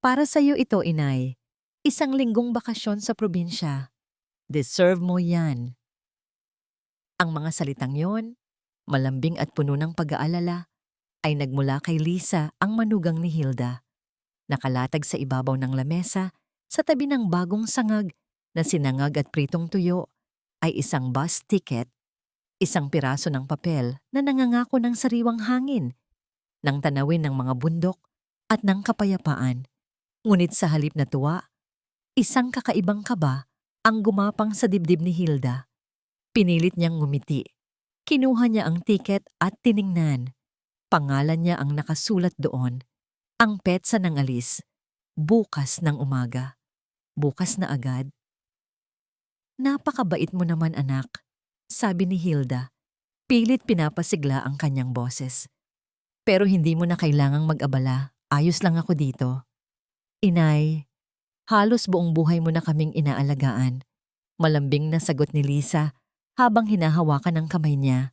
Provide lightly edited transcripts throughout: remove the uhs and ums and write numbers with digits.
Para sa'yo ito, inay. Isang linggong bakasyon sa probinsya. Deserve mo yan. Ang mga salitang yon, malambing at puno ng pag-aalala, ay nagmula kay Lisa, ang manugang ni Hilda. Nakalatag sa ibabaw ng lamesa, sa tabi ng bagong sangag na sinangag at pritong tuyo, ay isang bus ticket, isang piraso ng papel na nangangako ng sariwang hangin, ng tanawin ng mga bundok at ng kapayapaan. Ngunit sa halip na tuwa, isang kakaibang kaba ang gumapang sa dibdib ni Hilda. Pinilit niyang ngumiti. Kinuha niya ang tiket at tiningnan. Pangalan niya ang nakasulat doon. Ang petsa ng alis. Bukas ng umaga. Bukas na agad. Napakabait mo naman, anak, sabi ni Hilda. Pilit pinapasigla ang kanyang boses. Pero hindi mo na kailangang mag-abala. Ayos lang ako dito. Inay, halos buong buhay mo na kaming inaalagaan. Malambing na sagot ni Lisa habang hinahawakan ang kamay niya.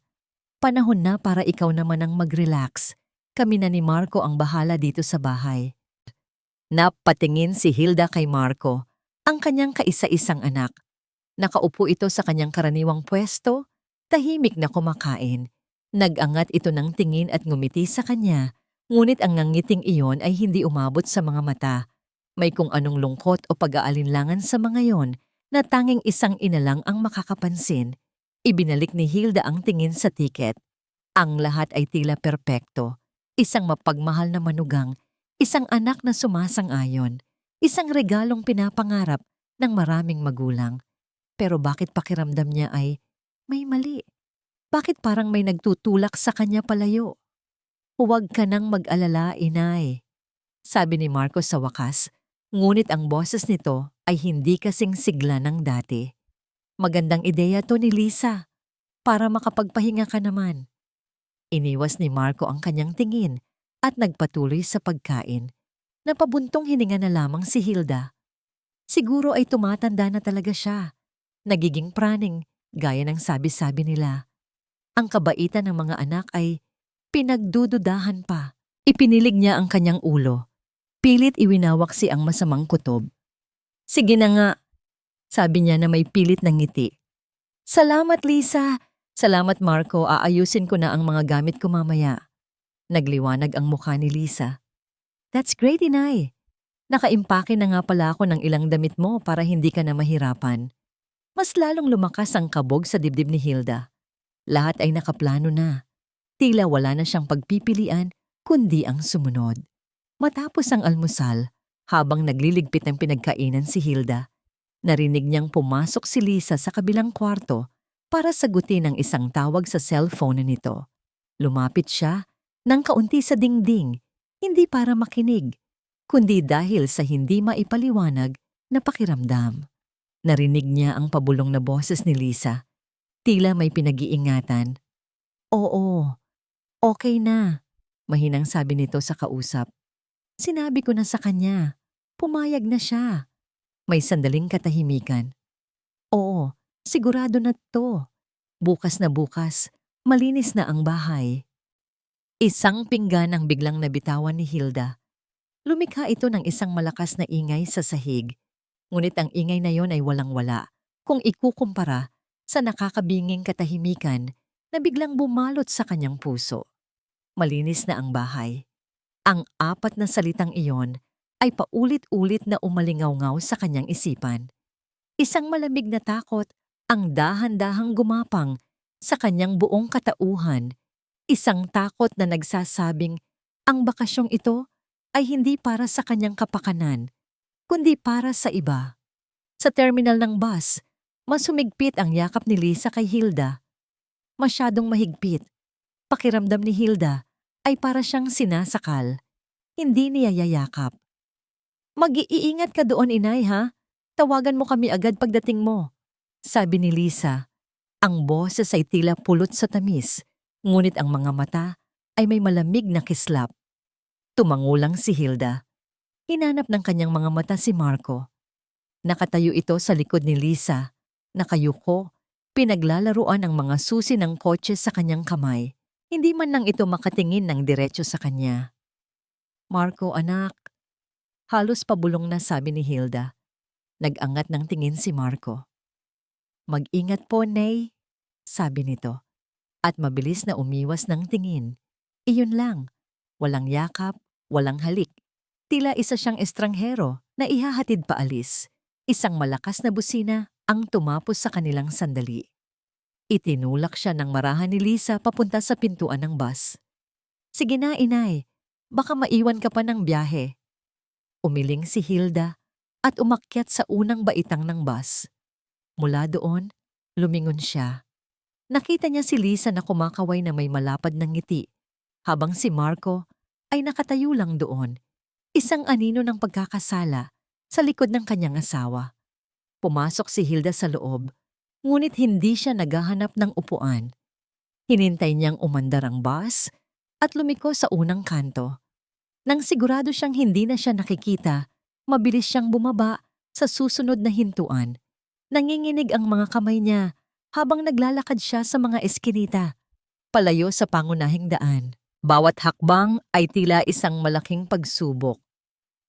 Panahon na para ikaw naman ang mag-relax. Kami na ni Marco ang bahala dito sa bahay. Napatingin si Hilda kay Marco, ang kanyang kaisa-isang anak. Nakaupo ito sa kanyang karaniwang pwesto, tahimik na kumakain. Nag-angat ito ng tingin at ngumiti sa kanya, ngunit ang nangiting iyon ay hindi umabot sa mga mata. May kung anong lungkot o pag-aalinlangan sa mga yon na tanging isang ina lang ang makakapansin. Ibinalik ni Hilda ang tingin sa tiket. Ang lahat ay tila perpekto. Isang mapagmahal na manugang, isang anak na sumasang-ayon, isang regalong pinapangarap ng maraming magulang. Pero bakit pakiramdam niya ay may mali? Bakit parang may nagtutulak sa kanya palayo? Huwag ka nang mag-alala, inay, sabi ni Marco sa wakas, ngunit ang boses nito ay hindi kasing sigla ng dati. Magandang ideya to ni Lisa, para makapagpahinga ka naman. Iniwas ni Marco ang kanyang tingin at nagpatuloy sa pagkain. Napabuntong hininga na lamang si Hilda. Siguro ay tumatanda na talaga siya. Nagiging praning, gaya ng sabi-sabi nila. Ang kabaitan ng mga anak ay pinagdududahan pa. Ipinilig niya ang kanyang ulo. Pilit iwinawaksi ang masamang kutob. Sige na nga, sabi niya na may pilit ng ngiti. Salamat, Lisa. Salamat, Marco. Aayusin ko na ang mga gamit ko mamaya. Nagliwanag ang mukha ni Lisa. That's great, inay. Nakaimpake na nga pala ako ng ilang damit mo para hindi ka na mahirapan. Mas lalong lumakas ang kabog sa dibdib ni Hilda. Lahat ay nakaplano na. Tila wala na siyang pagpipilian, kundi ang sumunod. Matapos ang almusal, habang nagliligpit ng pinagkainan si Hilda, narinig niyang pumasok si Lisa sa kabilang kwarto para sagutin ang isang tawag sa cellphone nito. Lumapit siya ng kaunti sa dingding, hindi para makinig, kundi dahil sa hindi maipaliwanag na pakiramdam. Narinig niya ang pabulong na boses ni Lisa. Tila may pinag-iingatan. Oo, okay na, mahinang sabi nito sa kausap. Sinabi ko na sa kanya, pumayag na siya. May sandaling katahimikan. Oo, sigurado na to. Bukas na bukas, malinis na ang bahay. Isang pinggan ang biglang nabitawan ni Hilda. Lumikha ito ng isang malakas na ingay sa sahig. Ngunit ang ingay na yon ay walang-wala kung ikukumpara sa nakakabinging katahimikan na biglang bumalot sa kanyang puso. Malinis na ang bahay. Ang apat na salitang iyon ay paulit-ulit na umalingaw-ngaw sa kanyang isipan. Isang malamig na takot ang dahan-dahang gumapang sa kanyang buong katauhan. Isang takot na nagsasabing ang bakasyong ito ay hindi para sa kanyang kapakanan, kundi para sa iba. Sa terminal ng bus, mas humigpit ang yakap ni Lisa kay Hilda. Masyadong mahigpit. Pakiramdam ni Hilda ay para siyang sinasakal. Hindi niya yayakap. Mag-iingat ka doon, inay, ha? Tawagan mo kami agad pagdating mo, sabi ni Lisa. Ang boses ay tila pulot sa tamis, ngunit ang mga mata ay may malamig na kislap. Tumangulang si Hilda. Hinanap ng kanyang mga mata si Marco. Nakatayo ito sa likod ni Lisa. Nakayuko, pinaglalaruan ang mga susi ng kotse sa kanyang kamay. Hindi man lang ito makatingin ng diretso sa kanya. Marco, anak, Halos pabulong na sabi ni Hilda. Nag-angat ng tingin si Marco. Mag-ingat po, Nay, sabi nito. At mabilis na umiwas ng tingin. Iyon lang. Walang yakap, walang halik. Tila isa siyang estranghero na ihahatid paalis. Isang malakas na busina ang tumapos sa kanilang sandali. Itinulak siya ng marahan ni Lisa papunta sa pintuan ng bus. Sige na, inay. Baka maiwan ka pa ng biyahe. Umiling si Hilda at umakyat sa unang baitang ng bus. Mula doon, lumingon siya. Nakita niya si Lisa na kumakaway na may malapad ng ngiti, habang si Marco ay nakatayo lang doon, isang anino ng pagkakasala sa likod ng kanyang asawa. Pumasok si Hilda sa loob, ngunit hindi siya naghahanap ng upuan. Hinintay niyang umandar ang bus at lumiko sa unang kanto. Nang sigurado siyang hindi na siya nakikita, mabilis siyang bumaba sa susunod na hintuan. Nanginginig ang mga kamay niya habang naglalakad siya sa mga eskinita, palayo sa pangunahing daan. Bawat hakbang ay tila isang malaking pagsubok.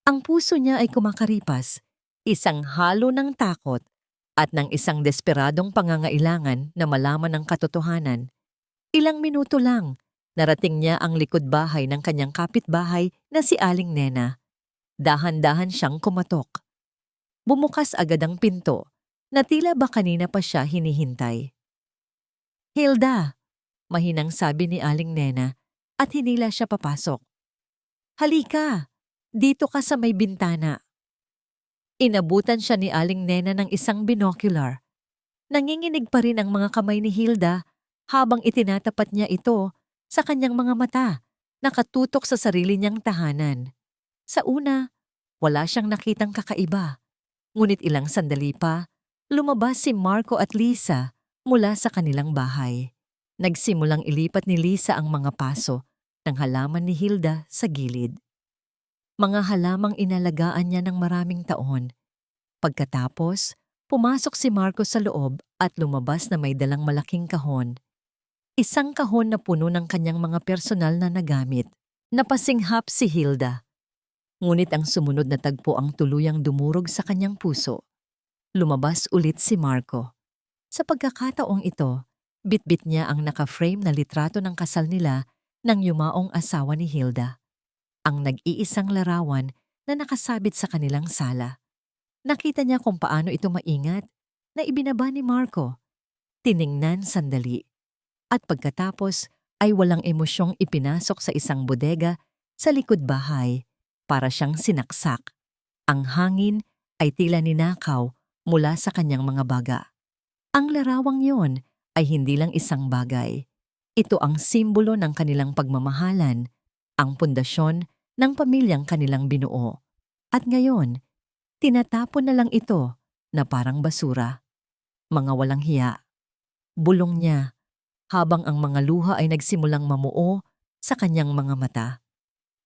Ang puso niya ay kumakaripas, isang halo ng takot at ng isang desperadong pangangailangan na malaman ang katotohanan. Ilang minuto lang, narating niya ang likod bahay ng kanyang kapitbahay na si Aling Nena. Dahan-dahan siyang kumatok. Bumukas agad ang pinto na tila ba kanina pa siya hinihintay. Hilda, mahinang sabi ni Aling Nena at hinila siya papasok. Halika, dito ka sa may bintana. Inabutan siya ni Aling Nena ng isang binocular. Nanginginig pa rin ang mga kamay ni Hilda habang itinatapat niya ito sa kanyang mga mata, nakatutok sa sarili niyang tahanan. Sa una, wala siyang nakitang kakaiba. Ngunit ilang sandali pa, lumabas si Marco at Lisa mula sa kanilang bahay. Nagsimulang ilipat ni Lisa ang mga paso ng halaman ni Hilda sa gilid. Mga halamang inalagaan niya ng maraming taon. Pagkatapos, pumasok si Marco sa loob at lumabas na may dalang malaking kahon. Isang kahon na puno ng kanyang mga personal na nagamit. Napasinghap si Hilda. Ngunit ang sumunod na tagpo ang tuluyang dumurog sa kanyang puso. Lumabas ulit si Marco. Sa pagkakataong ito, bitbit niya ang naka-frame na litrato ng kasal nila ng yumaong asawa ni Hilda. Ang nag-iisang larawan na nakasabit sa kanilang sala. Nakita niya kung paano ito maingat na ibinaba ni Marco. Tiningnan sandali. At pagkatapos ay walang emosyong ipinasok sa isang bodega sa likod bahay para siyang sinaksak. Ang hangin ay tila ninakaw mula sa kanyang mga baga. Ang larawang yon ay hindi lang isang bagay. Ito ang simbolo ng kanilang pagmamahalan, ang pundasyon ng pamilyang kanilang binuo. At ngayon, tinatapon na lang ito na parang basura. Mga walang hiya. Bulong niya habang ang mga luha ay nagsimulang mamuo sa kanyang mga mata.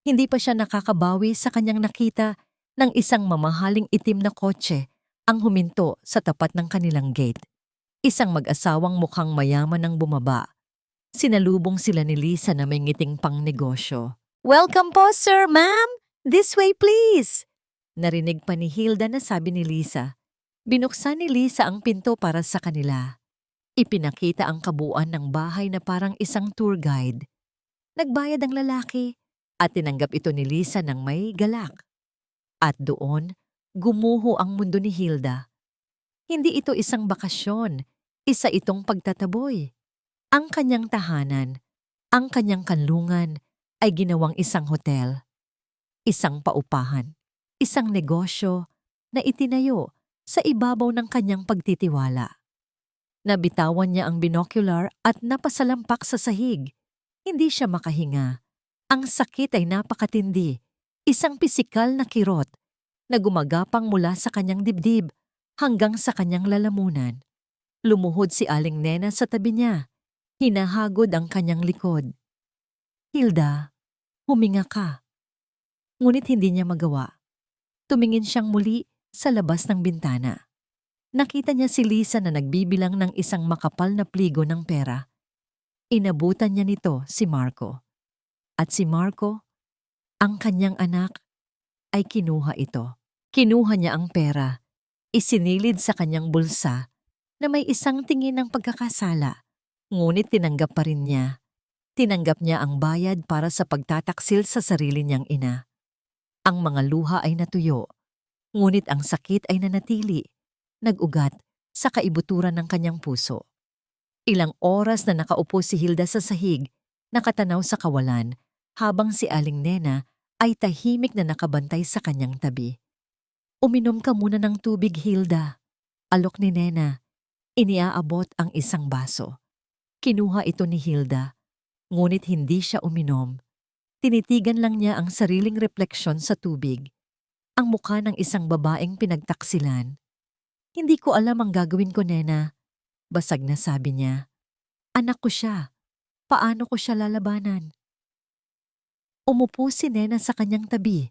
Hindi pa siya nakakabawi sa kanyang nakita ng isang mamahaling itim na kotse ang huminto sa tapat ng kanilang gate. Isang mag-asawang mukhang mayaman ang bumaba. Sinalubong sila ni Lisa na may ngiting pang negosyo. Welcome po, sir, ma'am! This way, please! Narinig pa ni Hilda na sabi ni Lisa. Binuksan ni Lisa ang pinto para sa kanila. Ipinakita ang kabuuan ng bahay na parang isang tour guide. Nagbayad ang lalaki at tinanggap ito ni Lisa ng may galak. At doon, gumuho ang mundo ni Hilda. Hindi ito isang bakasyon, isa itong pagtataboy. Ang kanyang tahanan, ang kanyang kanlungan ay ginawang isang hotel, isang paupahan, isang negosyo na itinayo sa ibabaw ng kanyang pagtitiwala. Nabitawan niya ang binocular at napasalampak sa sahig. Hindi siya makahinga. Ang sakit ay napakatindi, isang pisikal na kirot na gumagapang mula sa kanyang dibdib hanggang sa kanyang lalamunan. Lumuhod si Aling Nena sa tabi niya. Hinahagod ang kanyang likod. Hilda, huminga ka. Ngunit hindi niya magawa. Tumingin siyang muli sa labas ng bintana. Nakita niya si Lisa na nagbibilang ng isang makapal na pligo ng pera. Inabutan niya nito si Marco. At si Marco, ang kanyang anak, ay kinuha ito. Kinuha niya ang pera, isinilid sa kanyang bulsa na may isang tingin ng pagkakasala, ngunit tinanggap pa rin niya. Tinanggap niya ang bayad para sa pagtataksil sa sarili niyang ina. Ang mga luha ay natuyo, ngunit ang sakit ay nanatili, nag-ugat sa kaibuturan ng kanyang puso. Ilang oras na nakaupo si Hilda sa sahig, nakatanaw sa kawalan, habang si Aling Nena ay tahimik na nakabantay sa kanyang tabi. "Uminom ka muna ng tubig, Hilda," alok ni Nena. Iniaabot ang isang baso. Kinuha ito ni Hilda, ngunit hindi siya uminom. Tinitigan lang niya ang sariling refleksyon sa tubig, ang mukha ng isang babaeng pinagtaksilan. "Hindi ko alam ang gagawin ko, Nena," basag na sabi niya. "Anak ko siya. Paano ko siya lalabanan?" Umupo si Nena sa kanyang tabi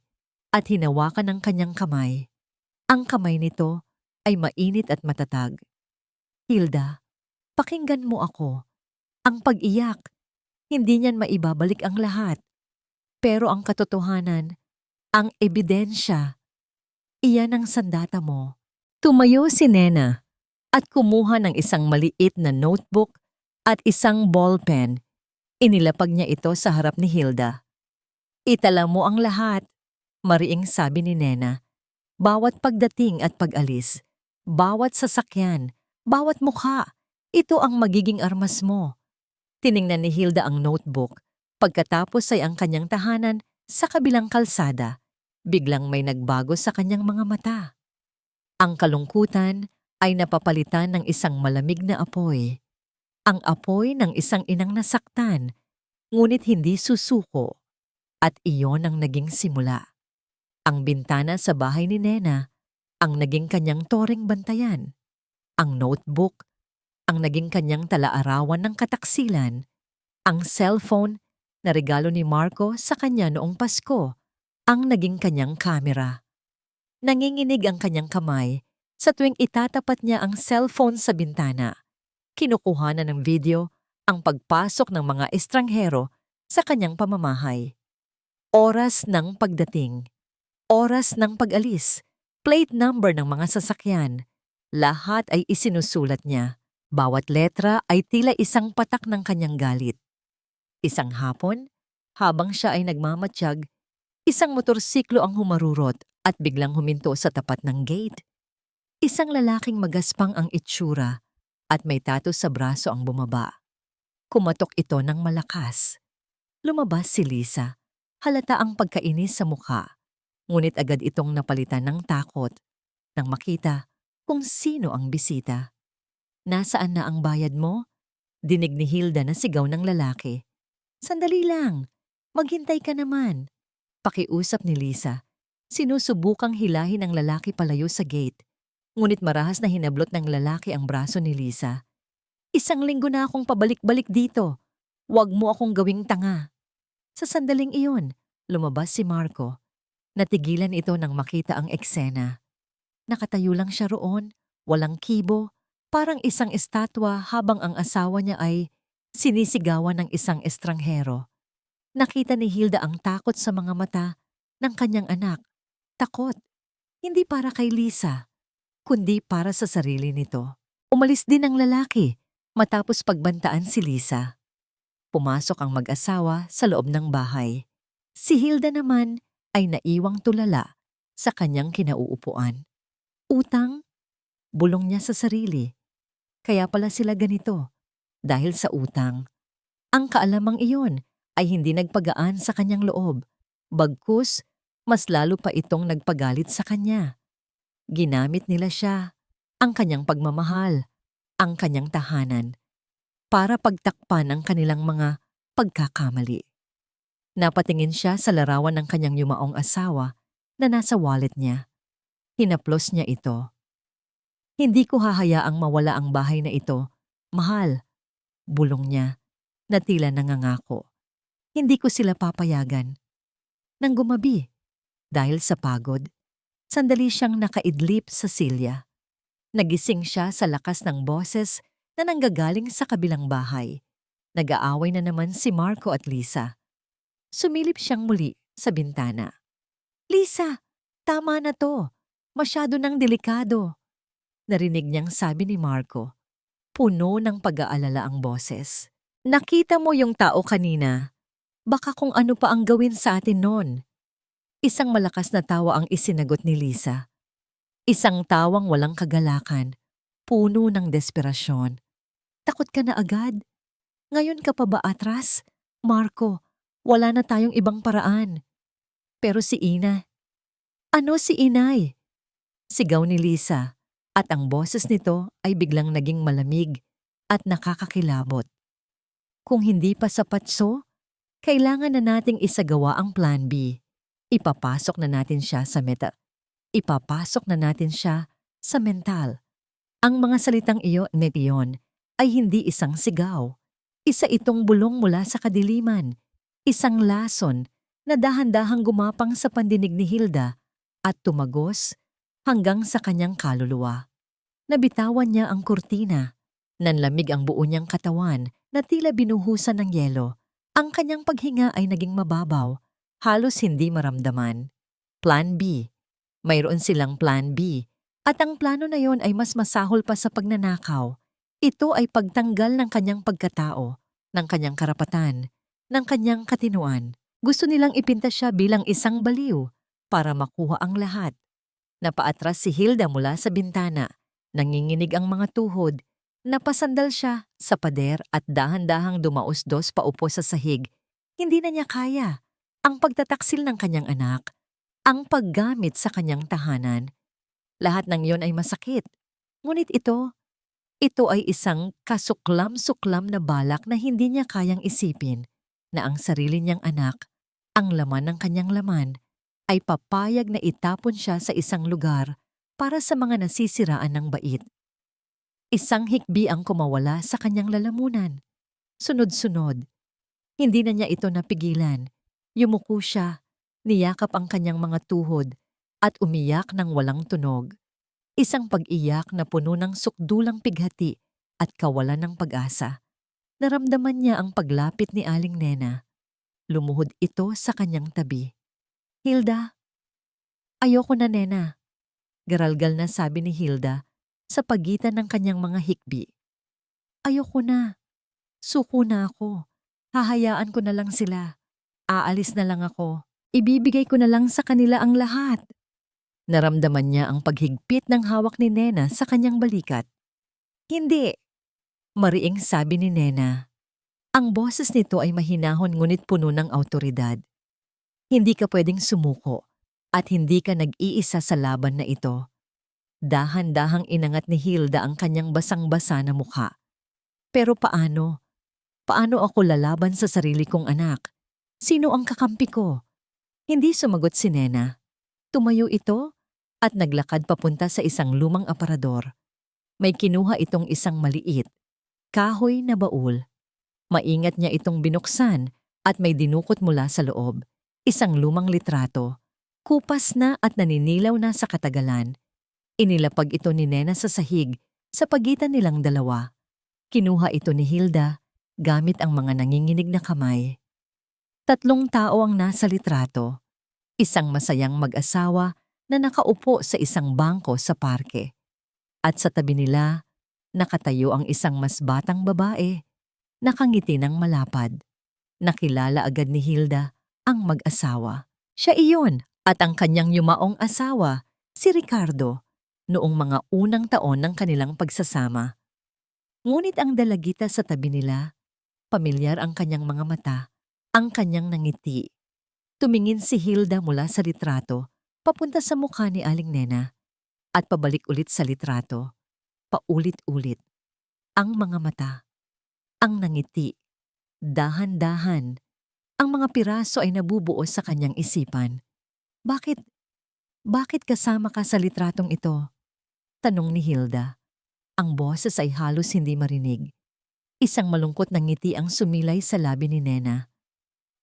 at hinawakan ang kanyang kamay. Ang kamay nito ay mainit at matatag. "Hilda, pakinggan mo ako. Ang pag-iyak, hindi niyan maibabalik ang lahat. Pero ang katotohanan, ang ebidensya, iyan ang sandata mo." Tumayo si Nena at kumuha ng isang maliit na notebook at isang ballpen. Inilapag niya ito sa harap ni Hilda. "Itala mo ang lahat," mariing sabi ni Nena. "Bawat pagdating at pag-alis, bawat sasakyan, bawat mukha, ito ang magiging armas mo." Tiningnan ni Hilda ang notebook. Pagkatapos ay ang kanyang tahanan sa kabilang kalsada. Biglang may nagbago sa kanyang mga mata. Ang kalungkutan ay napapalitan ng isang malamig na apoy. Ang apoy ng isang inang nasaktan, ngunit hindi susuko. At iyon ang naging simula. Ang bintana sa bahay ni Nena ang naging kanyang toreng bantayan. Ang notebook ang naging kanyang talaarawan ng kataksilan. Ang cellphone na regalo ni Marco sa kanya noong Pasko ang naging kanyang kamera. Nanginginig ang kanyang kamay sa tuwing itatapat niya ang cellphone sa bintana. Kinukuha na ng video ang pagpasok ng mga estranghero sa kanyang pamamahay. Oras ng pagdating, oras ng pag-alis, plate number ng mga sasakyan, lahat ay isinusulat niya. Bawat letra ay tila isang patak ng kanyang galit. Isang hapon, habang siya ay nagmamatsyag, isang motorsiklo ang humarurot at biglang huminto sa tapat ng gate. Isang lalaking magaspang ang itsura at may tattoo sa braso ang bumaba. Kumatok ito ng malakas. Lumabas si Lisa. Halata ang pagkainis sa mukha, ngunit agad itong napalitan ng takot nang makita kung sino ang bisita. "Nasaan na ang bayad mo?" dinig ni Hilda na sigaw ng lalaki. "Sandali lang, maghintay ka naman," pakiusap ni Lisa. Sinusubukang hilahin ng lalaki palayo sa gate, ngunit marahas na hinablot ng lalaki ang braso ni Lisa. "Isang linggo na akong pabalik-balik dito. Huwag mo akong gawing tanga." Sa sandaling iyon, lumabas si Marco. Natigilan ito nang makita ang eksena. Nakatayo lang siya roon, walang kibo, parang isang estatwa habang ang asawa niya ay sinisigawan ng isang estranghero. Nakita ni Hilda ang takot sa mga mata ng kanyang anak. Takot, hindi para kay Lisa, kundi para sa sarili nito. Umalis din ang lalaki matapos pagbantaan si Lisa. Pumasok ang mag-asawa sa loob ng bahay. Si Hilda naman ay naiwang tulala sa kanyang kinauupuan. Utang? Bulong niya sa sarili. Kaya pala sila ganito, dahil sa utang. Ang kaalamang iyon ay hindi nagpagaan sa kanyang loob. Bagkus, mas lalo pa itong nagpagalit sa kanya. Ginamit nila siya, ang kanyang pagmamahal, ang kanyang tahanan, para pagtakpan ang kanilang mga pagkakamali. Napatingin siya sa larawan ng kanyang yumaong asawa na nasa wallet niya. Hinaplos niya ito. "Hindi ko hahayaang mawala ang bahay na ito, mahal," bulong niya, na tila nangangako. "Hindi ko sila papayagan." Nang gumabi, dahil sa pagod, sandali siyang nakaidlip sa silya. Nagising siya sa lakas ng boses na nanggagaling sa kabilang bahay. Nag-aaway na naman si Marco at Lisa. Sumilip siyang muli sa bintana. "Lisa, Tama na to. Masyado nang delikado. Narinig niyang sabi ni Marco. Puno ng pag-aalala ang boses. Nakita mo yung tao kanina. Baka kung ano pa ang gawin sa atin noon. Isang malakas na tawa ang isinagot ni Lisa. Isang tawang walang kagalakan. Puno ng desperasyon. Takot ka na agad? Ngayon ka pa ba atras? Marco, wala na tayong ibang paraan. Pero si Ina. Ano si Inay? Sigaw ni Lisa. At ang boses nito ay biglang naging malamig at nakakakilabot. Kung hindi pa sapat kailangan na nating isagawa ang Plan B. Ipapasok na natin siya sa mental. Ang mga salitang iyon ay hindi isang sigaw. Isa itong bulong mula sa kadiliman. Isang lason na dahan-dahang gumapang sa pandinig ni Hilda at tumagos hanggang sa kanyang kaluluwa. Nabitawan niya ang kurtina. Nanlamig ang buo niyang katawan na tila binuhusan ng yelo. Ang kanyang paghinga ay naging mababaw, halos hindi maramdaman. Plan B. Mayroon silang Plan B. At ang plano na yon ay mas masahol pa sa pagnanakaw. Ito ay pagtanggal ng kanyang pagkatao, ng kanyang karapatan, ng kanyang katinuan. Gusto nilang ipinta siya bilang isang baliw para makuha ang lahat. Napaatras si Hilda mula sa bintana. Nanginginig ang mga tuhod. Napasandal siya sa pader at dahan-dahang dumausdos paupo sa sahig. Hindi na niya kaya ang pagtataksil ng kanyang anak, ang paggamit sa kanyang tahanan. Lahat ng iyon ay masakit. Ngunit ito ay isang kasuklam-suklam na balak na hindi niya kayang isipin na ang sarili niyang anak, ang laman ng kanyang laman, ay papayag na itapon siya sa isang lugar para sa mga nasisiraan ng bait. Isang hikbi ang kumawala sa kanyang lalamunan. Sunod-sunod. Hindi na niya ito napigilan. Yumuko siya, niyakap ang kanyang mga tuhod, at umiyak ng walang tunog. Isang pag-iyak na puno ng sukdulang pighati at kawalan ng pag-asa. Naramdaman niya ang paglapit ni Aling Nena. Lumuhod ito sa kanyang tabi. Hilda, ayoko na, Nena. Garalgal na sabi ni Hilda sa pagitan ng kanyang mga hikbi. Ayoko na. Suko na ako. Hahayaan ko na lang sila. Aalis na lang ako. Ibibigay ko na lang sa kanila ang lahat. Naramdaman niya ang paghigpit ng hawak ni Nena sa kanyang balikat. Hindi. Mariing sabi ni Nena. Ang boses nito ay mahinahon ngunit puno ng awtoridad. Hindi ka pwedeng sumuko at hindi ka nag-iisa sa laban na ito. Dahan-dahang inangat ni Hilda ang kanyang basang-basa na mukha. Pero paano? Paano ako lalaban sa sarili kong anak? Sino ang kakampi ko? Hindi sumagot si Nena. Tumayo ito at naglakad papunta sa isang lumang aparador. May kinuha itong isang maliit, kahoy na baul. Maingat niya itong binuksan at may dinukot mula sa loob. Isang lumang litrato. Kupas na at naninilaw na sa katagalan. Inilapag ito ni Nena sa sahig sa pagitan nilang dalawa. Kinuha ito ni Hilda gamit ang mga nanginginig na kamay. 3 tao ang nasa litrato. Isang masayang mag-asawa na nakaupo sa isang bangko sa parke. At sa tabi nila, nakatayo ang isang mas batang babae, nakangiti ng malapad. Nakilala agad ni Hilda ang mag-asawa. Siya iyon at ang kanyang yumaong asawa, si Ricardo, noong mga unang taon ng kanilang pagsasama. Ngunit ang dalagita sa tabi nila, pamilyar ang kanyang mga mata, ang kanyang nangiti. Tumingin si Hilda mula sa litrato, papunta sa mukha ni Aling Nena, at pabalik ulit sa litrato, paulit-ulit. Ang mga mata, ang nangiti, dahan-dahan. Ang mga piraso ay nabubuo sa kanyang isipan. Bakit kasama ka sa litratong ito? Tanong ni Hilda. Ang boses ay halos hindi marinig. Isang malungkot na ngiti ang sumilay sa labi ni Nena.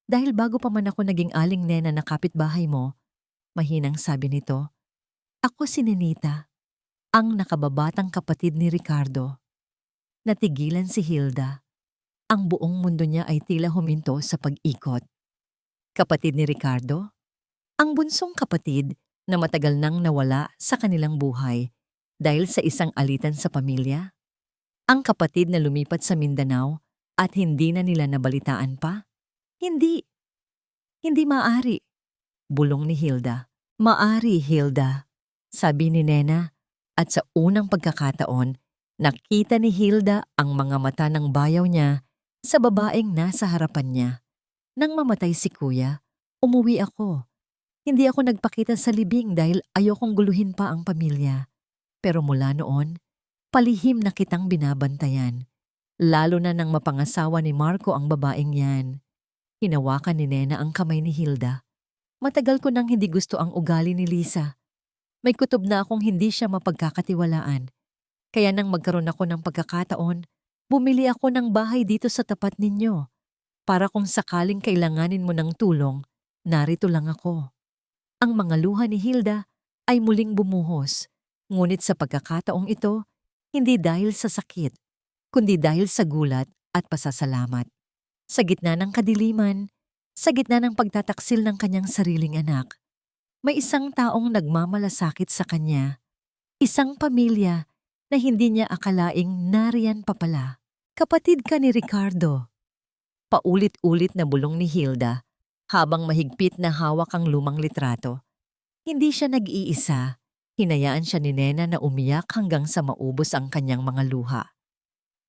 Dahil bago pa man ako naging Aling Nena na kapitbahay mo, mahinang sabi nito, ako si Nenita, ang nakababatang kapatid ni Ricardo. Natigilan si Hilda. Ang buong mundo niya ay tila huminto sa pag-ikot. Kapatid ni Ricardo? Ang bunsong kapatid na matagal nang nawala sa kanilang buhay dahil sa isang alitan sa pamilya? Ang kapatid na lumipat sa Mindanao at hindi na nila nabalitaan pa? Hindi. Hindi maaari. Bulong ni Hilda. Maari, Hilda, sabi ni Nena, at sa unang pagkakataon, nakita ni Hilda ang mga mata ng bayaw niya sa babaeng nasa harapan niya. Nang mamatay si kuya, umuwi ako. Hindi ako nagpakita sa libing dahil ayokong guluhin pa ang pamilya. Pero mula noon, palihim na kitang binabantayan. Lalo na nang mapangasawa ni Marco ang babaeng yan. Hinawakan ni Nena ang kamay ni Hilda. Matagal ko nang hindi gusto ang ugali ni Lisa. May kutob na akong hindi siya mapagkakatiwalaan. Kaya nang magkaroon ako ng pagkakataon, bumili ako ng bahay dito sa tapat ninyo. Para kung sakaling kailanganin mo ng tulong, narito lang ako. Ang mga luha ni Hilda ay muling bumuhos. Ngunit sa pagkakataong ito, hindi dahil sa sakit, kundi dahil sa gulat at pasasalamat. Sa gitna ng kadiliman, sa gitna ng pagtataksil ng kanyang sariling anak, may isang taong nagmamalasakit sa kanya. Isang pamilya na hindi niya akalaing nariyan pa pala. Kapatid ka ni Ricardo. Paulit-ulit na bulong ni Hilda habang mahigpit na hawak ang lumang litrato. Hindi siya nag-iisa. Hinayaan siya ni Nena na umiyak hanggang sa maubos ang kanyang mga luha.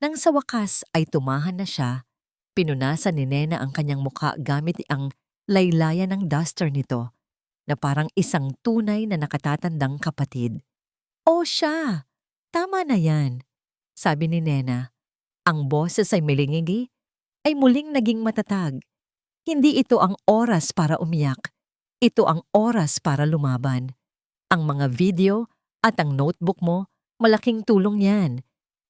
Nang sa wakas ay tumahan na siya, pinunasan ni Nena ang kanyang mukha gamit ang laylayan ng duster nito na parang isang tunay na nakatatandang kapatid. O siya! Tama na yan, sabi ni Nena. Ang boses ay milingigi, ay muling naging matatag. Hindi ito ang oras para umiyak. Ito ang oras para lumaban. Ang mga video at ang notebook mo, malaking tulong yan.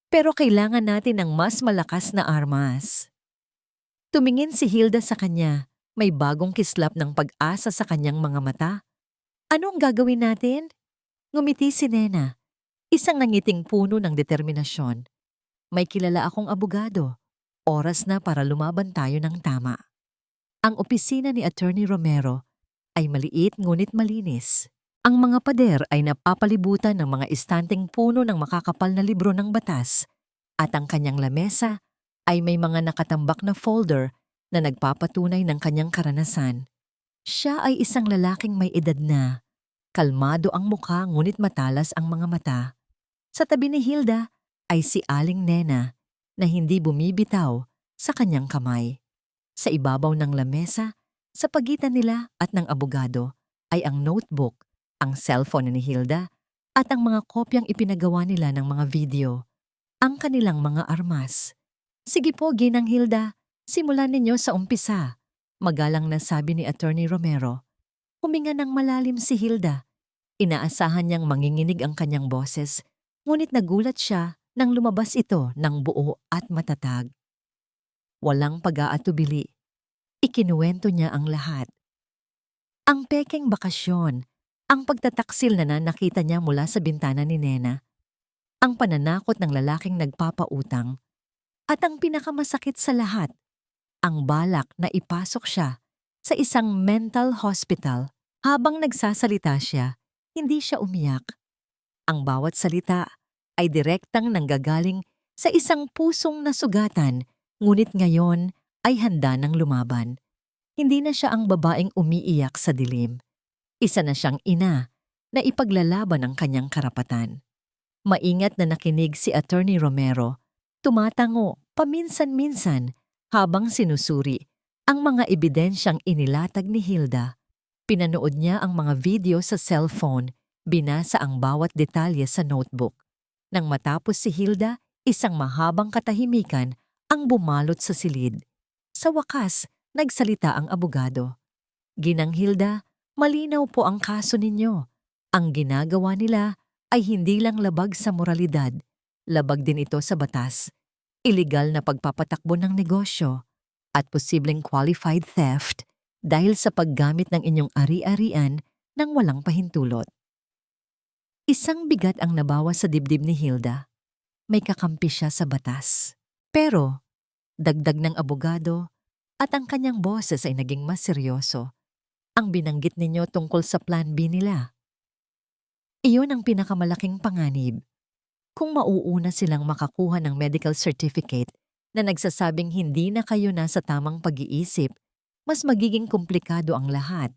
Pero kailangan natin ng mas malakas na armas. Tumingin si Hilda sa kanya, may bagong kislap ng pag-asa sa kanyang mga mata. Anong gagawin natin? Ngumiti si Nena, isang nangiting puno ng determinasyon. May kilala akong abogado. Oras na para lumaban tayo ng tama. Ang opisina ni Attorney Romero ay maliit ngunit malinis. Ang mga pader ay napapalibutan ng mga istanteng puno ng makakapal na libro ng batas at ang kanyang lamesa ay may mga nakatambak na folder na nagpapatunay ng kanyang karanasan. Siya ay isang lalaking may edad na. Kalmado ang mukha ngunit matalas ang mga mata. Sa tabi ni Hilda ay si Aling Nena na hindi bumibitaw sa kanyang kamay. Sa ibabaw ng lamesa, sa pagitan nila at ng abogado ay ang notebook, ang cellphone ni Hilda at ang mga kopyang ipinagawa nila ng mga video, ang kanilang mga armas. Sige po, Ginang Hilda, simulan ninyo sa umpisa, magalang na sabi ni Attorney Romero. Huminga ng malalim si Hilda. Inaasahan niyang manginginig ang kanyang boses, ngunit nagulat siya nang lumabas ito ng buo at matatag. Walang pag-aatubili. Ikinuwento niya ang lahat. Ang pekeng bakasyon, ang pagtataksil na nakita niya mula sa bintana ni Nena, ang pananakot ng lalaking nagpapautang, at ang pinakamasakit sa lahat, ang balak na ipasok siya sa isang mental hospital. Habang nagsasalita siya, hindi siya umiyak. Ang bawat salita ay direktang nanggagaling sa isang pusong nasugatan, ngunit ngayon ay handa ng lumaban. Hindi na siya ang babaeng umiiyak sa dilim. Isa na siyang ina na ipaglalaban ang kanyang karapatan. Maingat na nakinig si Attorney Romero, tumatango paminsan-minsan habang sinusuri ang mga ebidensyang inilatag ni Hilda. Pinanood niya ang mga video sa cellphone, binasa ang bawat detalye sa notebook. Nang matapos si Hilda, isang mahabang katahimikan ang bumalot sa silid. Sa wakas, nagsalita ang abogado. Ginang Hilda, malinaw po ang kaso ninyo. Ang ginagawa nila ay hindi lang labag sa moralidad, labag din ito sa batas. Illegal na pagpapatakbo ng negosyo at posibleng qualified theft dahil sa paggamit ng inyong ari-arian nang walang pahintulot. Isang bigat ang nabawa sa dibdib ni Hilda. May kakampi siya sa batas. Pero, dagdag ng abogado, at ang kanyang boses ay naging mas seryoso. Ang binanggit ninyo tungkol sa Plan B nila. Iyon ang pinakamalaking panganib. Kung mauuna silang makakuha ng medical certificate na nagsasabing hindi na kayo nasa tamang pag-iisip, mas magiging komplikado ang lahat.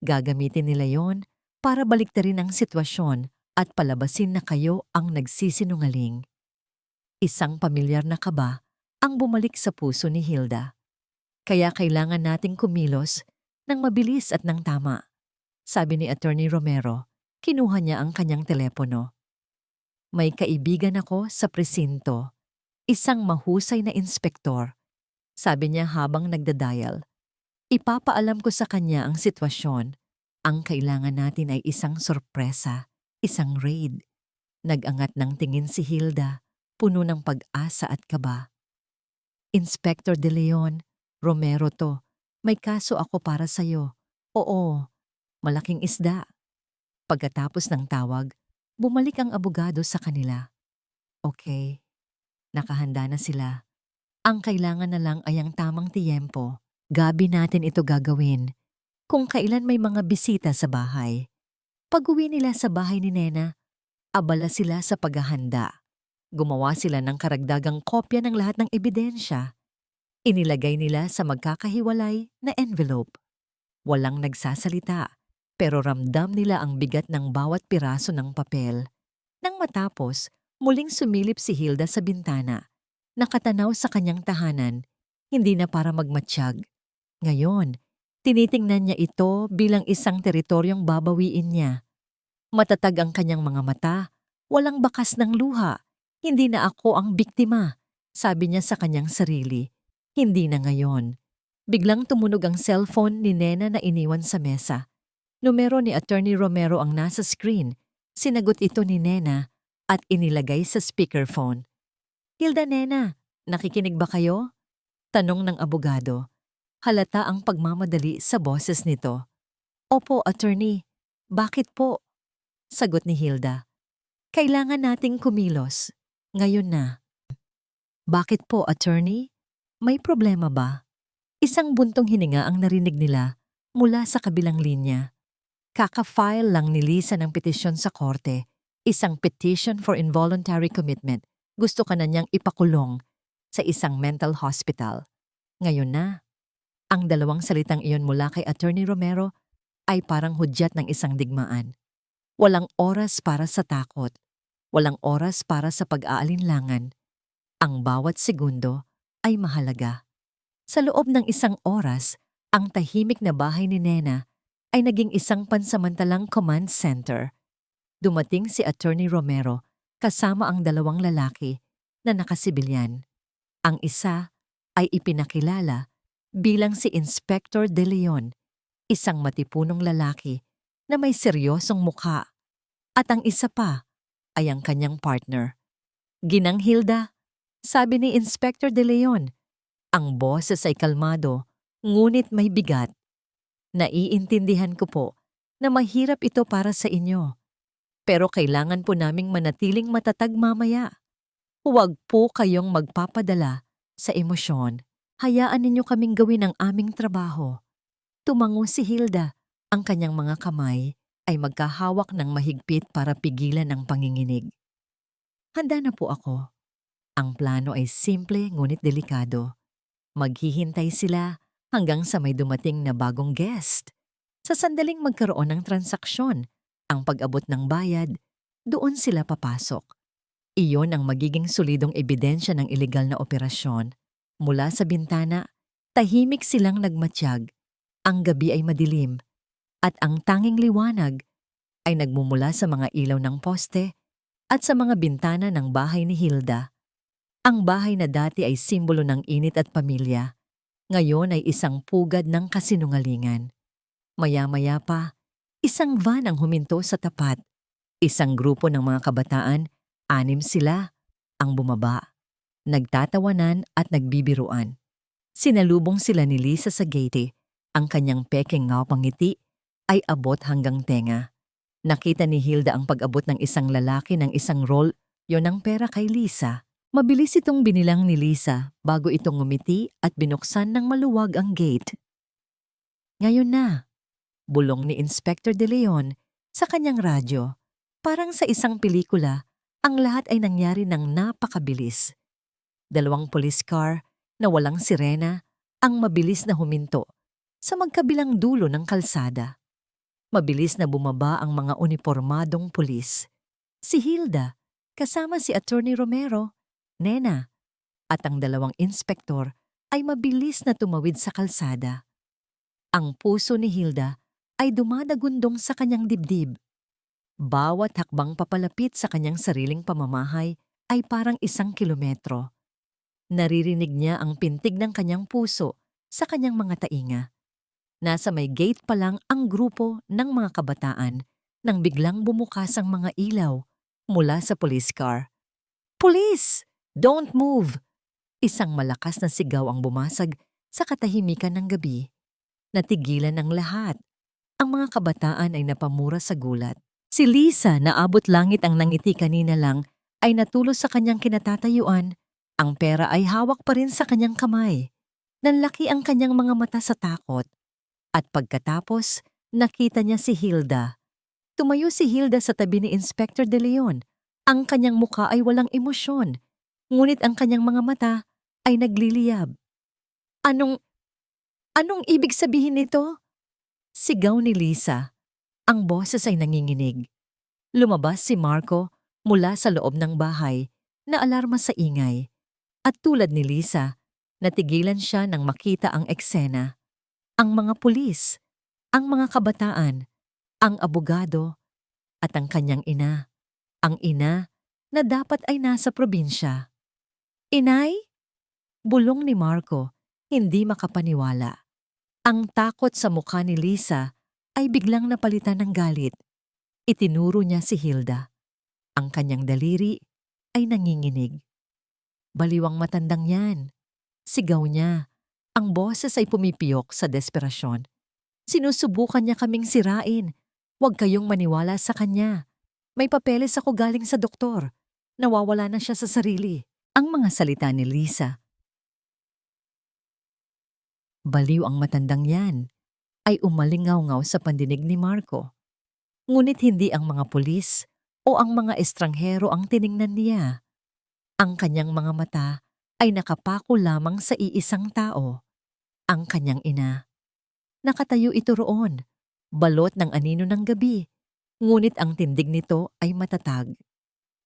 Gagamitin nila yon para baliktarin ang sitwasyon at palabasin na kayo ang nagsisinungaling. Isang pamilyar na kaba ang bumalik sa puso ni Hilda. Kaya kailangan nating kumilos ng mabilis at ng tama. Sabi ni Attorney Romero, kinuha niya ang kanyang telepono. May kaibigan ako sa presinto, isang mahusay na inspektor. Sabi niya habang nagda-dial. Ipapaalam ko sa kanya ang sitwasyon. Ang kailangan natin ay isang sorpresa, isang raid. Nag-angat ng tingin si Hilda, puno ng pag-asa at kaba. Inspector De Leon, Romero to. May kaso ako para sa'yo. Oo, malaking isda. Pagkatapos ng tawag, bumalik ang abogado sa kanila. Okay, nakahanda na sila. Ang kailangan na lang ay ang tamang tiyempo. Gabi natin ito gagawin. Kung kailan may mga bisita sa bahay. Pag-uwi nila sa bahay ni Nena, abala sila sa paghahanda. Gumawa sila ng karagdagang kopya ng lahat ng ebidensya. Inilagay nila sa magkakahiwalay na envelope. Walang nagsasalita, pero ramdam nila ang bigat ng bawat piraso ng papel. Nang matapos, muling sumilip si Hilda sa bintana. Nakatanaw sa kanyang tahanan, hindi na para magmatsyag. Ngayon, tinitingnan niya ito bilang isang teritoryong babawiin niya. Matatag ang kanyang mga mata, walang bakas ng luha. Hindi na ako ang biktima, sabi niya sa kanyang sarili. Hindi na ngayon. Biglang tumunog ang cellphone ni Nena na iniwan sa mesa. Numero ni Attorney Romero ang nasa screen. Sinagot ito ni Nena at inilagay sa speakerphone. Hilda, Nena, nakikinig ba kayo? Tanong ng abogado. Halata ang pagmamadali sa boses nito. Opo, attorney. Bakit po? Sagot ni Hilda. Kailangan nating kumilos. Ngayon na. Bakit po, attorney? May problema ba? Isang buntong hininga ang narinig nila mula sa kabilang linya. Kaka-file lang ni Lisa ng petisyon sa korte. Isang petition for involuntary commitment. Gusto ka na niyang ipakulong sa isang mental hospital. Ngayon na. Ang dalawang salitang iyon mula kay Attorney Romero ay parang hudyat ng isang digmaan. Walang oras para sa takot. Walang oras para sa pag-aalinlangan. Ang bawat segundo ay mahalaga. Sa loob ng isang oras, ang tahimik na bahay ni Nena ay naging isang pansamantalang command center. Dumating si Attorney Romero kasama ang dalawang lalaki na nakasibilyan. Ang isa ay ipinakilala bilang si Inspector De Leon, isang matipunong lalaki na may seryosong mukha. At ang isa pa ay ang kanyang partner. Ginang Hilda, sabi ni Inspector De Leon. Ang boses ay kalmado, ngunit may bigat. Naiintindihan ko po na mahirap ito para sa inyo. Pero kailangan po naming manatiling matatag mamaya. Huwag po kayong magpapadala sa emosyon. Hayaan ninyo kaming gawin ang aming trabaho. Tumango si Hilda. Ang kanyang mga kamay ay magkahawak ng mahigpit para pigilan ang panginginig. Handa na po ako. Ang plano ay simple ngunit delikado. Maghihintay sila hanggang sa may dumating na bagong guest. Sa sandaling magkaroon ng transaksyon, ang pag-abot ng bayad, doon sila papasok. Iyon ang magiging solidong ebidensya ng ilegal na operasyon. Mula sa bintana, tahimik silang nagmatsyag. Ang gabi ay madilim at ang tanging liwanag ay nagmumula sa mga ilaw ng poste at sa mga bintana ng bahay ni Hilda. Ang bahay na dati ay simbolo ng init at pamilya, ngayon ay isang pugad ng kasinungalingan. Maya-maya pa, isang van ang huminto sa tapat. Isang grupo ng mga kabataan, 6 sila, ang bumaba. Nagtatawanan at nagbibiruan. Sinalubong sila ni Lisa sa gate. Ang kanyang pekeng ngawang ngiti ay abot hanggang tenga. Nakita ni Hilda ang pag-abot ng isang lalaki ng isang roll, yon ang pera kay Lisa. Mabilis itong binilang ni Lisa bago itong ngumiti at binuksan ng maluwag ang gate. Ngayon na, bulong ni Inspector De Leon sa kanyang radyo. Parang sa isang pelikula, ang lahat ay nangyari ng napakabilis. 2 police car na walang sirena ang mabilis na huminto sa magkabilang dulo ng kalsada. Mabilis na bumaba ang mga unipormadong pulis. Si Hilda, kasama si Attorney Romero, Nena, at ang 2 inspektor ay mabilis na tumawid sa kalsada. Ang puso ni Hilda ay dumadagundong sa kanyang dibdib. Bawat hakbang papalapit sa kanyang sariling pamamahay ay parang 1 kilometro. Naririnig niya ang pintig ng kanyang puso sa kanyang mga tainga. Nasa may gate pa lang ang grupo ng mga kabataan nang biglang bumukas ang mga ilaw mula sa police car. "Police! Don't move!" Isang malakas na sigaw ang bumasag sa katahimikan ng gabi. Natigilan ng lahat. Ang mga kabataan ay napamura sa gulat. Si Lisa na abot langit ang nangiti kanina lang ay natulos sa kanyang kinatatayuan. Ang pera ay hawak pa rin sa kanyang kamay. Nanlaki ang kanyang mga mata sa takot. At pagkatapos, nakita niya si Hilda. Tumayo si Hilda sa tabi ni Inspector De Leon. Ang kanyang muka ay walang emosyon, ngunit ang kanyang mga mata ay nagliliyab. Anong ibig sabihin nito?" Sigaw ni Lisa. Ang boses ay nanginginig. Lumabas si Marco mula sa loob ng bahay na alarma sa ingay. At tulad ni Lisa, natigilan siya nang makita ang eksena. Ang mga pulis, ang mga kabataan, ang abogado, at ang kanyang ina. Ang ina na dapat ay nasa probinsya. "Inay?" Bulong ni Marco, hindi makapaniwala. Ang takot sa mukha ni Lisa ay biglang napalitan ng galit. Itinuro niya si Hilda. Ang kanyang daliri ay nanginginig. "Baliwang matandang yan." Sigaw niya. Ang boses ay pumipiyok sa desperasyon. "Sinusubukan niya kaming sirain. Huwag kayong maniwala sa kanya. May papeles ako galing sa doktor. Nawawala na siya sa sarili." Ang mga salita ni Lisa, "Baliw ang matandang yan," ay umalingaw-ngaw sa pandinig ni Marco. Ngunit hindi ang mga pulis o ang mga estranghero ang tiningnan niya. Ang kanyang mga mata ay nakapako lamang sa iisang tao, ang kanyang ina. Nakatayo ito roon, balot ng anino ng gabi, ngunit ang tindig nito ay matatag.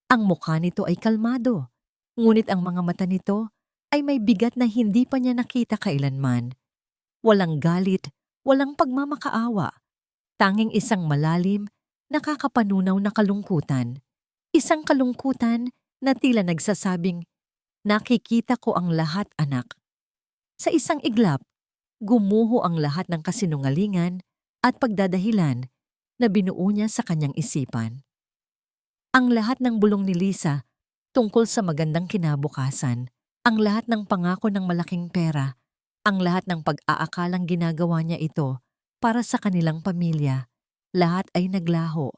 Ang mukha nito ay kalmado, ngunit ang mga mata nito ay may bigat na hindi pa niya nakita kailanman. Walang galit, walang pagmamakaawa, tanging isang malalim, nakakapanunaw na kalungkutan. Isang kalungkutan na tila nagsasabing, "Nakikita ko ang lahat, anak." Sa isang iglap, gumuho ang lahat ng kasinungalingan at pagdadahilan na binuo niya sa kanyang isipan. Ang lahat ng bulong ni Lisa tungkol sa magandang kinabukasan, ang lahat ng pangako ng malaking pera, ang lahat ng pag-aakalang ginagawa niya ito para sa kanilang pamilya, lahat ay naglaho.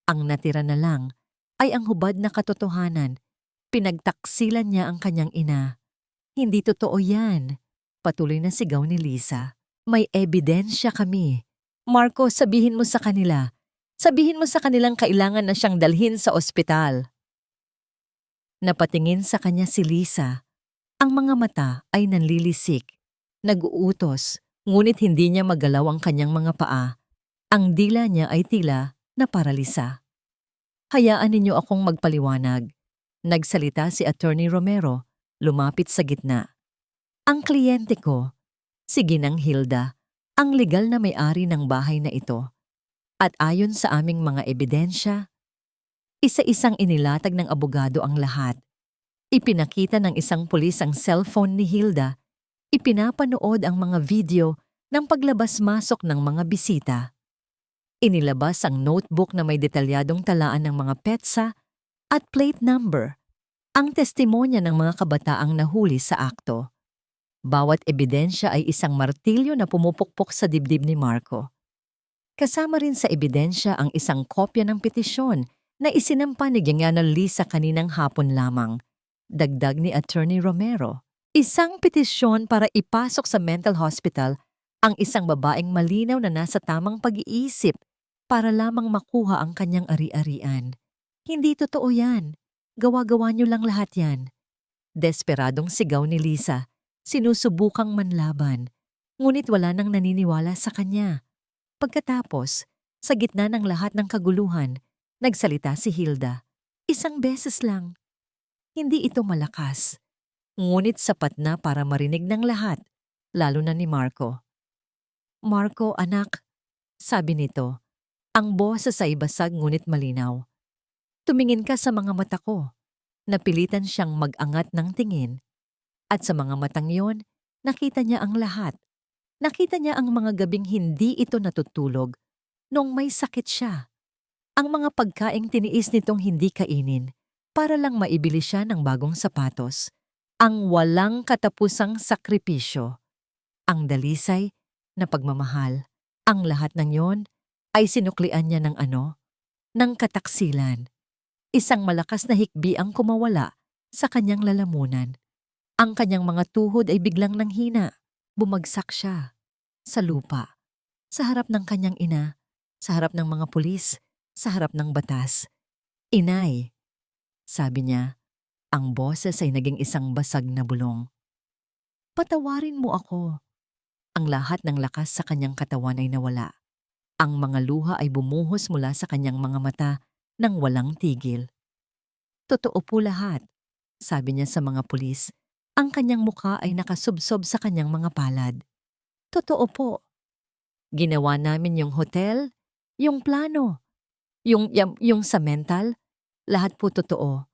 Ang natira na lang ay ang hubad na katotohanan. Pinagtaksilan niya ang kanyang ina. "Hindi totoo yan," patuloy na sigaw ni Lisa. "May ebidensya kami. Marco, sabihin mo sa kanila. Sabihin mo sa kanilang kailangan na siyang dalhin sa ospital." Napatingin sa kanya si Lisa. Ang mga mata ay nanlilisik. Nag-uutos, ngunit hindi niya magalaw ang kanyang mga paa. Ang dila niya ay tila naparalisa. "Hayaan ninyo akong magpaliwanag." Nagsalita si Attorney Romero, lumapit sa gitna. "Ang kliyente ko, si Ginang Hilda, ang legal na may-ari ng bahay na ito. At ayon sa aming mga ebidensya, isa-isang inilatag ng abogado ang lahat. Ipinakita ng isang pulis ang cellphone ni Hilda. Ipinapanood ang mga video ng paglabas-masok ng mga bisita. Inilabas ang notebook na may detalyadong talaan ng mga petsa at plate number, ang testimonya ng mga kabataang nahuli sa akto. Bawat ebidensya ay isang martilyo na pumupukpok sa dibdib ni Marco. Kasama rin sa ebidensya ang isang kopya ng petisyon na isinampa ni Gianna Lisa kaninang hapon lamang. Dagdag ni Attorney Romero. Isang petisyon para ipasok sa mental hospital ang isang babaeng malinaw na nasa tamang pag-iisip para lamang makuha ang kanyang ari-arian. Hindi totoo yan. Gawa-gawa niyo lang lahat yan. Desperadong sigaw ni Lisa. Sinusubukang manlaban. Ngunit wala nang naniniwala sa kanya. Pagkatapos, sa gitna ng lahat ng kaguluhan, nagsalita si Hilda. Isang beses lang. Hindi ito malakas. Ngunit sapat na para marinig ng lahat, lalo na ni Marco. Marco, anak, sabi nito, ang boses ay basag ngunit malinaw. Tumingin ka sa mga mata ko. Napilitan siyang mag-angat ng tingin. At sa mga matang yon, nakita niya ang lahat. Nakita niya ang mga gabing hindi ito natutulog nung may sakit siya. Ang mga pagkaing tiniis nitong hindi kainin para lang maibili siya ng bagong sapatos. Ang walang katapusang sakripisyo. Ang dalisay na pagmamahal. Ang lahat ng yon ay sinuklian niya ng ng kataksilan. Isang malakas na hikbi ang kumawala sa kanyang lalamunan. Ang kanyang mga tuhod ay biglang nanghina. Bumagsak siya sa lupa, sa harap ng kanyang ina, sa harap ng mga pulis, sa harap ng batas. Inay, sabi niya, ang boses ay naging isang basag na bulong. Patawarin mo ako. Ang lahat ng lakas sa kanyang katawan ay nawala. Ang mga luha ay bumuhos mula sa kanyang mga mata nang walang tigil. Totoo po lahat, sabi niya sa mga pulis. Ang kanyang mukha ay nakasubsob sa kanyang mga palad. Totoo po. Ginawa namin yung hotel, yung plano, yung sa mental, lahat po totoo.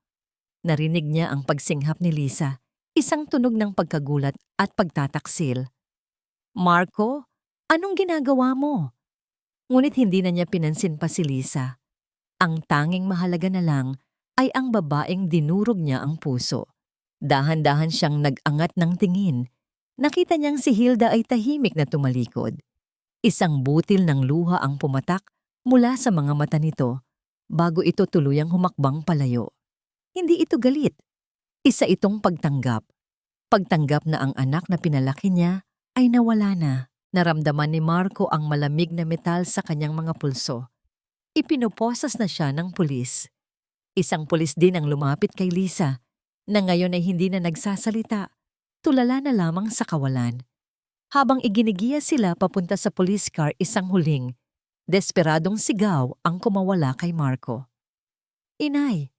Narinig niya ang pagsinghap ni Lisa, isang tunog ng pagkagulat at pagtataksil. Marco, anong ginagawa mo? Ngunit hindi na niya pinansin pa si Lisa. Ang tanging mahalaga na lang ay ang babaeng dinurog niya ang puso. Dahan-dahan siyang nag-angat ng tingin. Nakita niyang si Hilda ay tahimik na tumalikod. Isang butil ng luha ang pumatak mula sa mga mata nito bago ito tuluyang humakbang palayo. Hindi ito galit. Isa itong pagtanggap. Pagtanggap na ang anak na pinalaki niya ay nawala na. Naramdaman ni Marco ang malamig na metal sa kanyang mga pulso. Ipinoposas na siya ng pulis. Isang pulis din ang lumapit kay Lisa, na ngayon ay hindi na nagsasalita, tulala na lamang sa kawalan. Habang iginigiya sila papunta sa police car isang huling, desperadong sigaw ang kumawala kay Marco. Inay!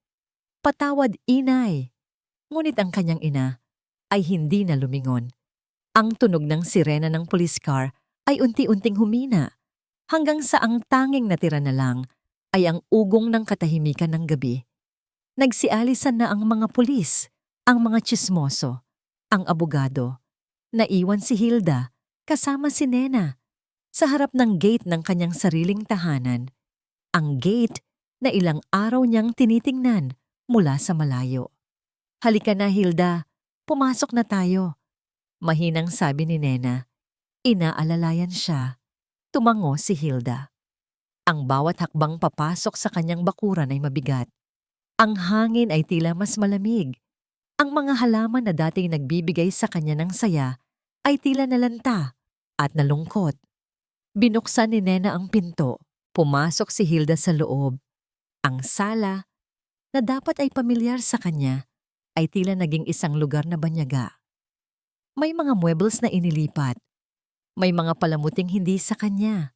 Patawad, inay! Ngunit ang kanyang ina ay hindi na lumingon. Ang tunog ng sirena ng police car ay unti-unting humina, hanggang sa ang tanging natira na lang ay ang ugong ng katahimikan ng gabi. Nagsialisan na ang mga pulis, ang mga tsismoso, ang abogado. Naiwan si Hilda, kasama si Nena, sa harap ng gate ng kanyang sariling tahanan. Ang gate na ilang araw niyang tinitingnan mula sa malayo. Halika na, Hilda. Pumasok na tayo. Mahinang sabi ni Nena. Inaalalayan siya. Tumango si Hilda. Ang bawat hakbang papasok sa kanyang bakuran ay mabigat. Ang hangin ay tila mas malamig. Ang mga halaman na dating nagbibigay sa kanya ng saya ay tila nalanta at nalungkot. Binuksan ni Nena ang pinto. Pumasok si Hilda sa loob. Ang sala, na dapat ay pamilyar sa kanya, ay tila naging isang lugar na banyaga. May mga muebles na inilipat. May mga palamuting hindi sa kanya.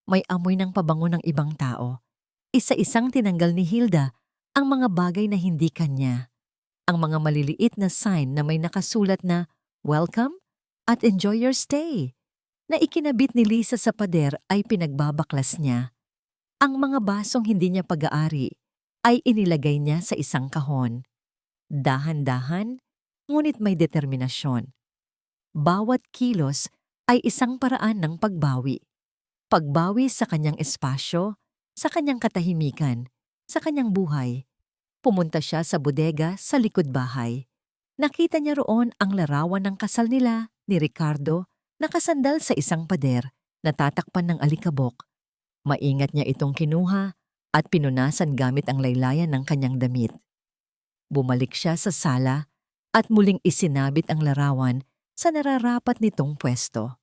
May amoy ng pabango ng ibang tao. Isa-isang tinanggal ni Hilda ang mga bagay na hindi kanya. Ang mga maliliit na sign na may nakasulat na welcome at enjoy your stay na ikinabit ni Lisa sa pader ay pinagbabaklas niya. Ang mga basong hindi niya pag-aari ay inilagay niya sa isang kahon. Dahan-dahan, ngunit may determinasyon. Bawat kilos ay isang paraan ng pagbawi. Pagbawi sa kanyang espasyo, sa kanyang katahimikan, sa kanyang buhay. Pumunta siya sa bodega sa likod bahay. Nakita niya roon ang larawan ng kasal nila ni Ricardo, nakasandal sa isang pader, natatakpan ng alikabok. Maingat niya itong kinuha at pinunasan gamit ang laylayan ng kanyang damit. Bumalik siya sa sala at muling isinabit ang larawan sa nararapat nitong pwesto.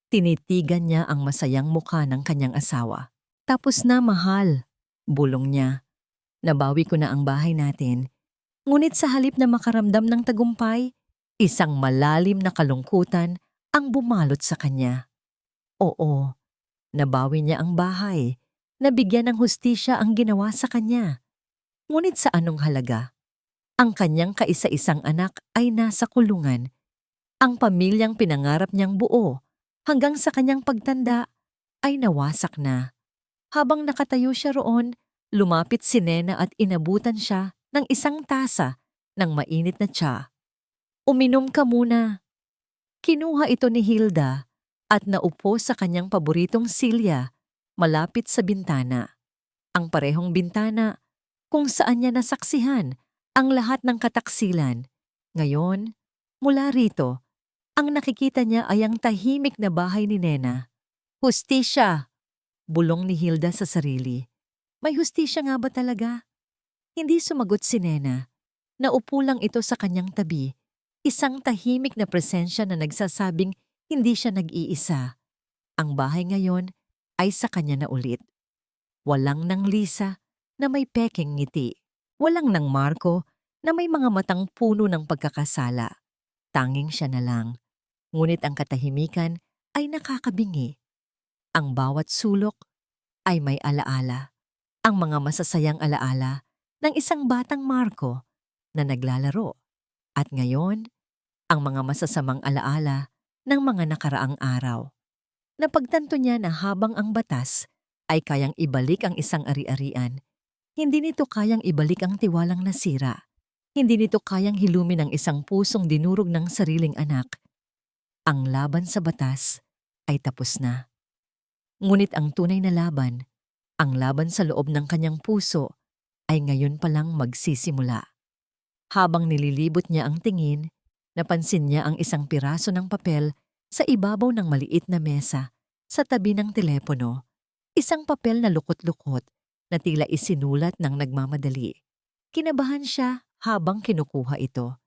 Tinitigan niya ang masayang mukha ng kanyang asawa. Tapos na, mahal, bulong niya. Nabawi ko na ang bahay natin. Ngunit sa halip na makaramdam ng tagumpay, isang malalim na kalungkutan ang bumalot sa kanya. Oo, nabawi niya ang bahay. Nabigyan ng hustisya ang ginawa sa kanya. Ngunit sa anong halaga? Ang kanyang kaisa-isang anak ay nasa kulungan. Ang pamilyang pinangarap niyang buo hanggang sa kanyang pagtanda ay nawasak na. Habang nakatayo siya roon, lumapit si Nena at inabutan siya ng isang tasa ng mainit na tsa. Uminom ka muna. Kinuha ito ni Hilda at naupo sa kanyang paboritong silya malapit sa bintana. Ang parehong bintana kung saan niya nasaksihan ang lahat ng kataksilan. Ngayon, mula rito, ang nakikita niya ay ang tahimik na bahay ni Nena. Hustisya! Bulong ni Hilda sa sarili. May hustisya nga ba talaga? Hindi sumagot si Nena. Naupo lang ito sa kanyang tabi. Isang tahimik na presensya na nagsasabing hindi siya nag-iisa. Ang bahay ngayon ay sa kanya na ulit. Walang nang Lisa na may pekeng ngiti. Walang nang Marco na may mga matang puno ng pagkakasala. Tanging siya na lang. Ngunit ang katahimikan ay nakakabingi. Ang bawat sulok ay may alaala. Ang mga masasayang alaala ng isang batang Marco na naglalaro. At ngayon, ang mga masasamang alaala ng mga nakaraang araw. Napagtanto niya na habang ang batas ay kayang ibalik ang isang ari-arian, hindi nito kayang ibalik ang tiwalang nasira. Hindi nito kayang hilumin ang isang pusong dinurog ng sariling anak. Ang laban sa batas ay tapos na. Ngunit ang tunay na laban, ang laban sa loob ng kanyang puso, ay ngayon palang magsisimula. Habang nililibot niya ang tingin, napansin niya ang isang piraso ng papel sa ibabaw ng maliit na mesa sa tabi ng telepono. Isang papel na lukot-lukot na tila isinulat ng nagmamadali. Kinabahan siya habang kinukuha ito.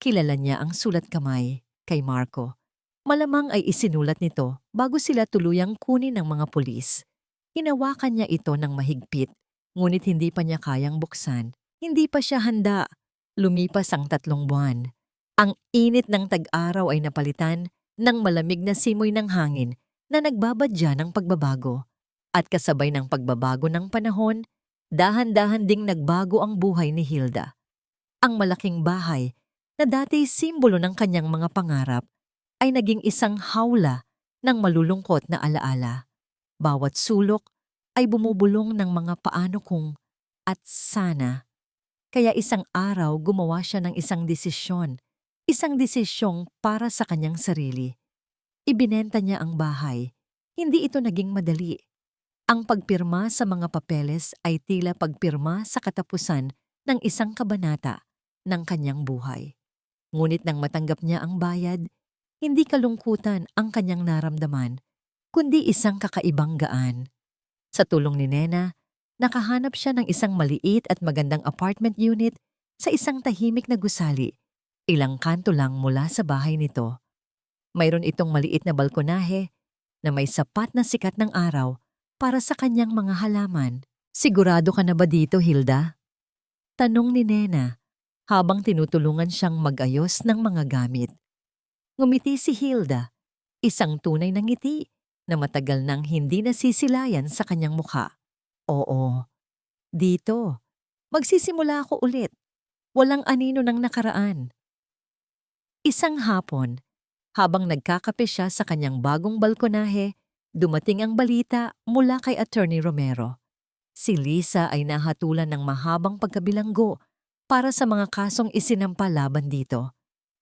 Kilala niya ang sulat kamay kay Marco. Malamang ay isinulat nito bago sila tuluyang kunin ng mga pulis. Hinawakan niya ito ng mahigpit, ngunit hindi pa niya kayang buksan. Hindi pa siya handa. Lumipas ang 3 buwan. Ang init ng tag-araw ay napalitan ng malamig na simoy ng hangin na nagbabadya ng pagbabago. At kasabay ng pagbabago ng panahon, dahan-dahan ding nagbago ang buhay ni Hilda. Ang malaking bahay na dati simbolo ng kanyang mga pangarap ay naging isang hawla ng malulungkot na alaala. Bawat sulok ay bumubulong ng mga paano kung at sana. Kaya isang araw gumawa siya ng isang desisyong para sa kanyang sarili. Ibinenta niya ang bahay. Hindi ito naging madali. Ang pagpirma sa mga papeles ay tila pagpirma sa katapusan ng isang kabanata ng kanyang buhay. Ngunit nang matanggap niya ang bayad, hindi kalungkutan ang kanyang naramdaman, kundi isang kakaibang gaan. Sa tulong ni Nena, nakahanap siya ng isang maliit at magandang apartment unit sa isang tahimik na gusali, ilang kanto lang mula sa bahay nito. Mayroon itong maliit na balkonahe na may sapat na sikat ng araw para sa kanyang mga halaman. Sigurado ka na ba dito, Hilda? Tanong ni Nena habang tinutulungan siyang mag-ayos ng mga gamit. Ngumiti si Hilda, isang tunay na ngiti na matagal nang hindi nasisilayan sa kanyang mukha. Oo, dito. Magsisimula ako ulit. Walang anino ng nakaraan. Isang hapon, habang nagkakape siya sa kanyang bagong balkonahe, dumating ang balita mula kay Attorney Romero. Si Lisa ay nahatulan ng mahabang pagkabilanggo para sa mga kasong isinampa laban dito.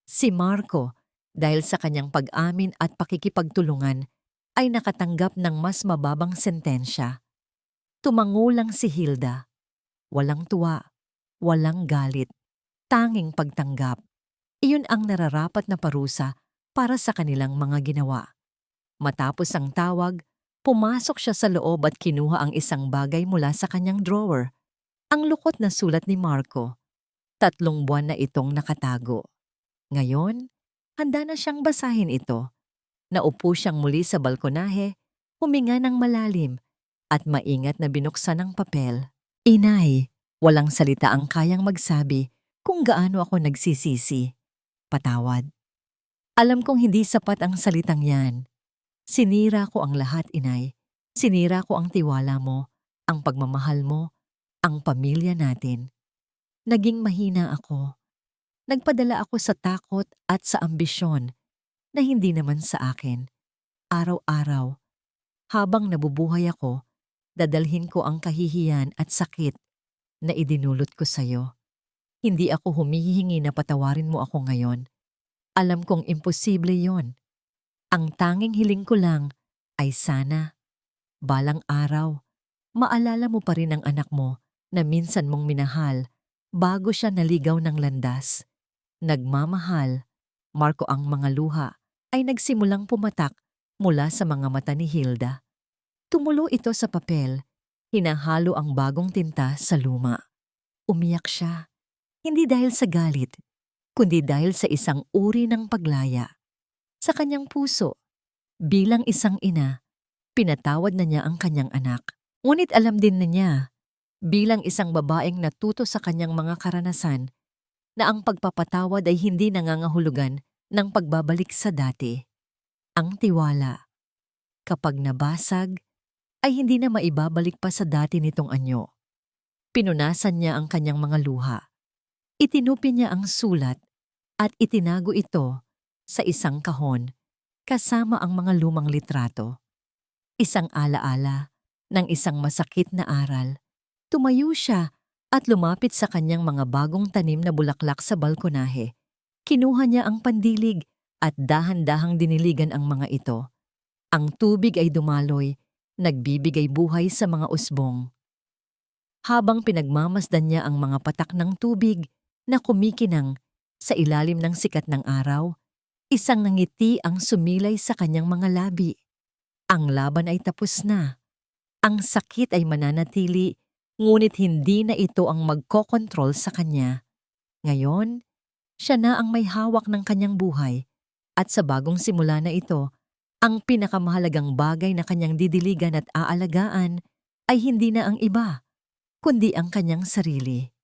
Si Marco, dahil sa kanyang pag-amin at pakikipagtulungan, ay nakatanggap ng mas mababang sentensya. Tumango lang si Hilda. Walang tuwa, walang galit, tanging pagtanggap. Iyon ang nararapat na parusa para sa kanilang mga ginawa. Matapos ang tawag, pumasok siya sa loob at kinuha ang isang bagay mula sa kanyang drawer. Ang lukot na sulat ni Marco. 3 buwan na itong nakatago. Ngayon, handa na siyang basahin ito. Naupo siyang muli sa balkonahe, huminga ng malalim, at maingat na binuksan ang papel. Inay, Walang salita ang kayang magsabi kung gaano ako nagsisisi. Patawad. Alam kong hindi sapat ang salitang yan. Sinira ko ang lahat, inay. Sinira ko ang tiwala mo, ang pagmamahal mo, ang pamilya natin. Naging mahina ako. Nagpadala ako sa takot at sa ambisyon na hindi naman sa akin. Araw-araw, habang nabubuhay ako, dadalhin ko ang kahihiyan at sakit na idinulot ko sa'yo. Hindi ako humihingi na patawarin mo ako ngayon. Alam kong imposible yon. Ang tanging hiling ko lang ay sana, balang araw, maalala mo pa rin ang anak mo na minsan mong minahal bago siya naligaw ng landas. Nagmamahal, Marco, ang mga luha ay nagsimulang pumatak mula sa mga mata ni Hilda. Tumulo ito sa papel, hinahalo ang bagong tinta sa luma. Umiyak siya, hindi dahil sa galit, kundi dahil sa isang uri ng paglaya. Sa kanyang puso, bilang isang ina, pinatawad na niya ang kanyang anak. Ngunit alam din na niya, bilang isang babaeng natuto sa kanyang mga karanasan, na ang pagpapatawad ay hindi nangangahulugan ng pagbabalik sa dati. Ang tiwala, kapag nabasag, ay hindi na maibabalik pa sa dati nitong anyo. Pinunasan niya ang kanyang mga luha. Itinupi niya ang sulat at itinago ito sa isang kahon kasama ang mga lumang litrato. Isang alaala ng isang masakit na aral. Tumayo siya at lumapit sa kanyang mga bagong tanim na bulaklak sa balkonahe. Kinuha niya ang pandilig at dahan-dahang diniligan ang mga ito. Ang tubig ay dumaloy, nagbibigay buhay sa mga usbong. Habang pinagmamasdan niya ang mga patak ng tubig na kumikinang sa ilalim ng sikat ng araw, isang ngiti ang sumilay sa kanyang mga labi. Ang laban ay tapos na. Ang sakit ay mananatili, ngunit hindi na ito ang magkokontrol sa kanya. Ngayon, siya na ang may hawak ng kanyang buhay, at sa bagong simula na ito, ang pinakamahalagang bagay na kanyang didiligan at aalagaan ay hindi na ang iba, kundi ang kanyang sarili.